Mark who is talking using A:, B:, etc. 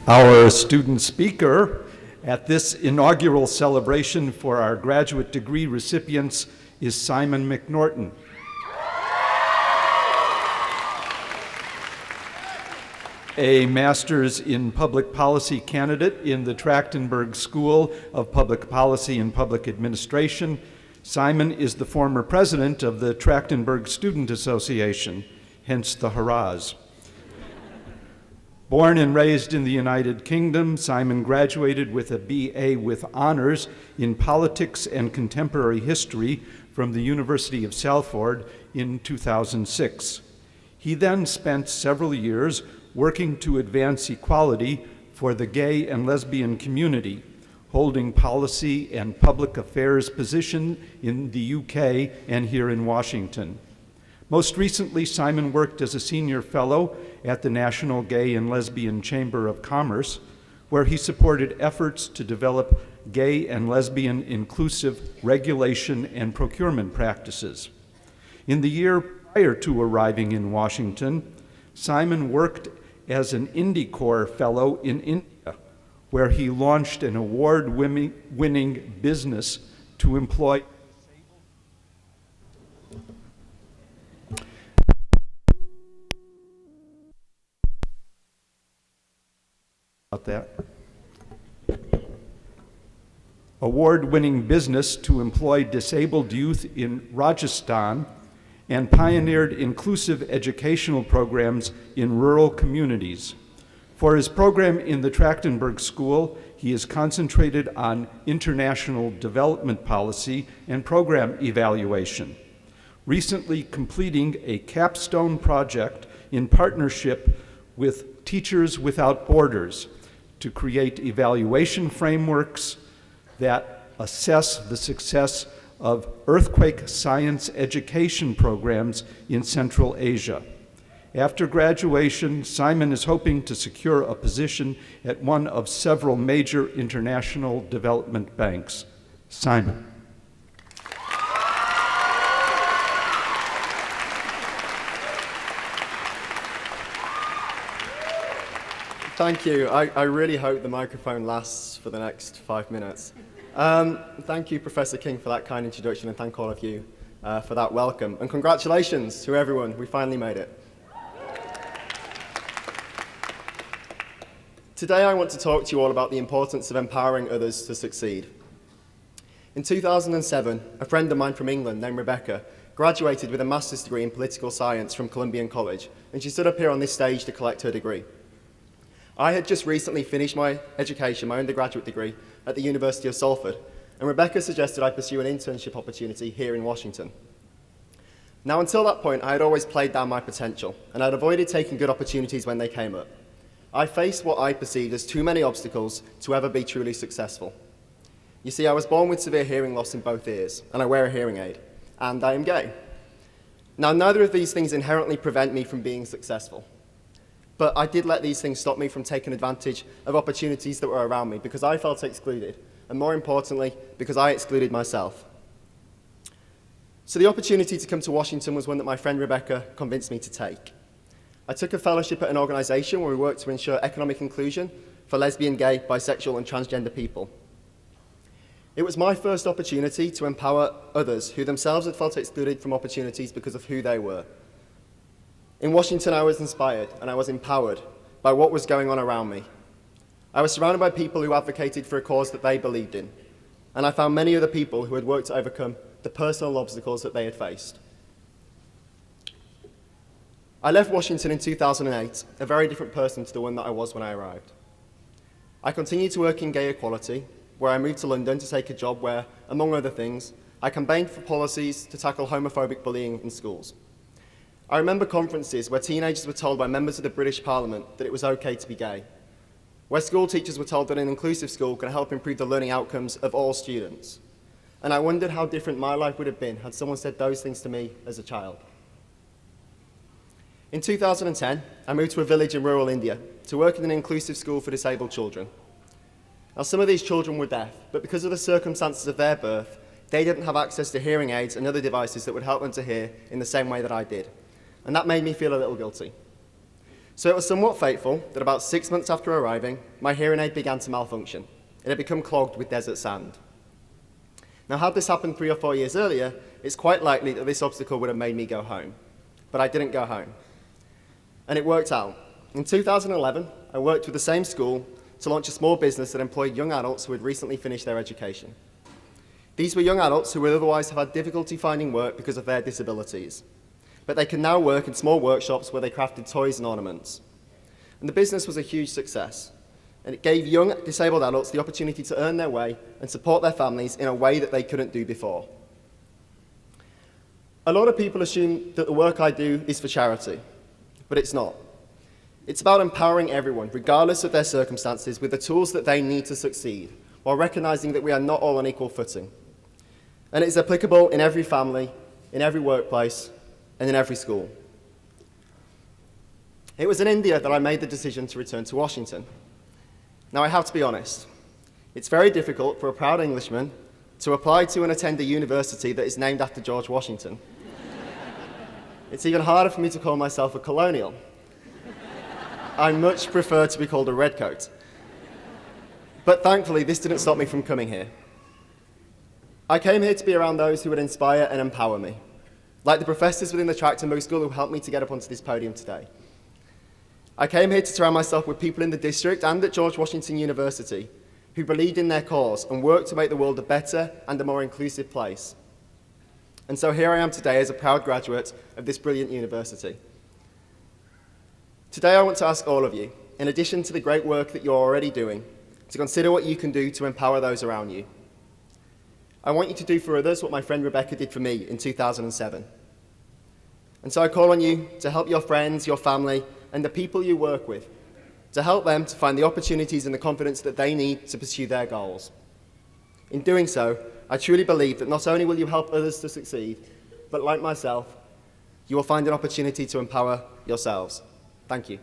A: Our student speaker at this inaugural celebration for our graduate degree recipients is Simon McNorton. A Master's in Public Policy candidate in the Trachtenberg School of Public Policy and Public Administration, Simon is the former president of the Trachtenberg Student Association, hence the hurrahs. Born and raised in the United Kingdom, Simon graduated with a BA with honors in politics and contemporary history from the University of Salford in 2006. He then spent several years working to advance equality for the gay and lesbian community, holding policy and public affairs positions in the UK and here in Washington. Most recently, Simon worked as a senior fellow at the National Gay and Lesbian Chamber of Commerce, where he supported efforts to develop gay and lesbian inclusive regulation and procurement practices. In the year prior to arriving in Washington, Simon worked as an IndyCorps fellow in India, where he launched an award-winning business to employ disabled youth in Rajasthan and pioneered inclusive educational programs in rural communities. For his program in the Trachtenberg School, he is concentrated on international development policy and program evaluation, recently completing a capstone project in partnership with Teachers Without Borders to create evaluation frameworks that assess the success of earthquake science education programs in Central Asia. After graduation, Simon is hoping to secure a position at one of several major international development banks. Simon.
B: Thank you. I really hope the microphone lasts for the next 5 minutes. Thank you, Professor King, for that kind introduction, and thank all of you for that welcome. And congratulations to everyone. We finally made it. Today I want to talk to you all about the importance of empowering others to succeed. In 2007, a friend of mine from England named Rebecca graduated with a master's degree in political science from Columbia College, and she stood up here on this stage to collect her degree. I had just recently finished my education, my undergraduate degree, at the University of Salford, and Rebecca suggested I pursue an internship opportunity here in Washington. Now, until that point, I had always played down my potential, and I'd avoided taking good opportunities when they came up. I faced what I perceived as too many obstacles to ever be truly successful. You see, I was born with severe hearing loss in both ears, and I wear a hearing aid, and I am gay. Now, neither of these things inherently prevent me from being successful. But I did let these things stop me from taking advantage of opportunities that were around me because I felt excluded, and more importantly, because I excluded myself. So the opportunity to come to Washington was one that my friend Rebecca convinced me to take. I took a fellowship at an organization where we worked to ensure economic inclusion for lesbian, gay, bisexual, and transgender people. It was my first opportunity to empower others who themselves had felt excluded from opportunities because of who they were. In Washington, I was inspired and I was empowered by what was going on around me. I was surrounded by people who advocated for a cause that they believed in, and I found many other people who had worked to overcome the personal obstacles that they had faced. I left Washington in 2008, a very different person to the one that I was when I arrived. I continued to work in gay equality, where I moved to London to take a job where, among other things, I campaigned for policies to tackle homophobic bullying in schools. I remember conferences where teenagers were told by members of the British Parliament that it was okay to be gay, where school teachers were told that an inclusive school can help improve the learning outcomes of all students. And I wondered how different my life would have been had someone said those things to me as a child. In 2010, I moved to a village in rural India to work in an inclusive school for disabled children. Now, some of these children were deaf, but because of the circumstances of their birth, they didn't have access to hearing aids and other devices that would help them to hear in the same way that I did. And that made me feel a little guilty. So it was somewhat fateful that about 6 months after arriving, my hearing aid began to malfunction. It had become clogged with desert sand. Now, had this happened 3 or 4 years earlier, it's quite likely that this obstacle would have made me go home. But I didn't go home. And it worked out. In 2011, I worked with the same school to launch a small business that employed young adults who had recently finished their education. These were young adults who would otherwise have had difficulty finding work because of their disabilities. But they can now work in small workshops where they crafted toys and ornaments. And the business was a huge success. And it gave young disabled adults the opportunity to earn their way and support their families in a way that they couldn't do before. A lot of people assume that the work I do is for charity, but it's not. It's about empowering everyone, regardless of their circumstances, with the tools that they need to succeed, while recognizing that we are not all on equal footing. And it is applicable in every family, in every workplace, and in every school. It was in India that I made the decision to return to Washington. Now, I have to be honest. It's very difficult for a proud Englishman to apply to and attend a university that is named after George Washington. It's even harder for me to call myself a colonial. I much prefer to be called a redcoat. But thankfully, this didn't stop me from coming here. I came here to be around those who would inspire and empower me, like the professors within the Trachtenberg School who helped me to get up onto this podium today. I came here to surround myself with people in the district and at George Washington University who believed in their cause and worked to make the world a better and a more inclusive place. And so here I am today as a proud graduate of this brilliant university. Today I want to ask all of you, in addition to the great work that you're already doing, to consider what you can do to empower those around you. I want you to do for others what my friend Rebecca did for me in 2007. And so I call on you to help your friends, your family, and the people you work with, to help them to find the opportunities and the confidence that they need to pursue their goals. In doing so, I truly believe that not only will you help others to succeed, but like myself, you will find an opportunity to empower yourselves. Thank you.